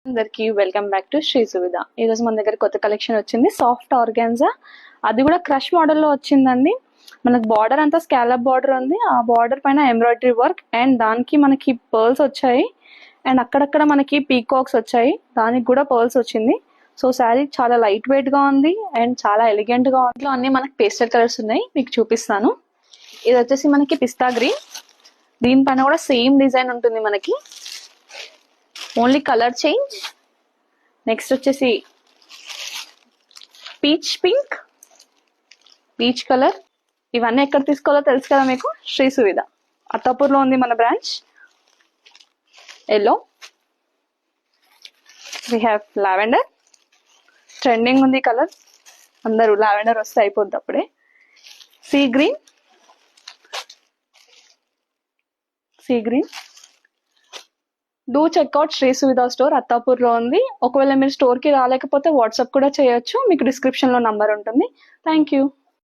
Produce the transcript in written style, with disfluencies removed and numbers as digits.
అందరికి welcome back to Shri Suvidha. ఈ రోజు మన దగ్గర కొత్త కలెక్షన్ వచ్చింది, సాఫ్ట్ ఆర్గాన్జా. అది కూడా క్రష్ మోడల్లో వచ్చిందండి. మనకు బార్డర్ అంతా స్కాలప్ బార్డర్ ఉంది, ఆ బార్డర్ పైన ఎంబ్రాయిడరీ వర్క్ అండ్ దానికి మనకి పర్ల్స్ వచ్చాయి అండ్ అక్కడక్కడ మనకి పీకాక్స్ వచ్చాయి, దానికి కూడా పర్ల్స్ వచ్చింది. సో శారీ చాలా లైట్ వెయిట్ గా ఉంది అండ్ చాలా ఎలిగెంట్ గా ఉంది. అన్ని మనకి పేస్టల్ కలర్స్ ఉన్నాయి, మీకు చూపిస్తాను. ఇది వచ్చేసి మనకి పిస్తా గ్రీన్, దీనిపైన కూడా సేమ్ డిజైన్ ఉంటుంది మనకి, ఓన్లీ కలర్ చేంజ్. నెక్స్ట్ వచ్చేసి పీచ్ పింక్, పీచ్ కలర్. ఇవన్నీ ఎక్కడ తీసుకోవాలో తెలుసు కదా మీకు, శ్రీ సువిధ అత్తాపూర్లో ఉంది మన branch. Yellow, we have lavender, trending ఉంది కలర్, అందరూ లావెండర్ వస్తే అయిపోద్ది అప్పుడే. Sea green, sea green. Do check out Shri Suvidha store, అత్తాపూర్లో ఉంది. ఒకవేళ మీరు స్టోర్కి రాలేకపోతే వాట్సాప్ కూడా చేయొచ్చు, మీకు డిస్క్రిప్షన్లో నంబర్ ఉంటుంది. Thank you.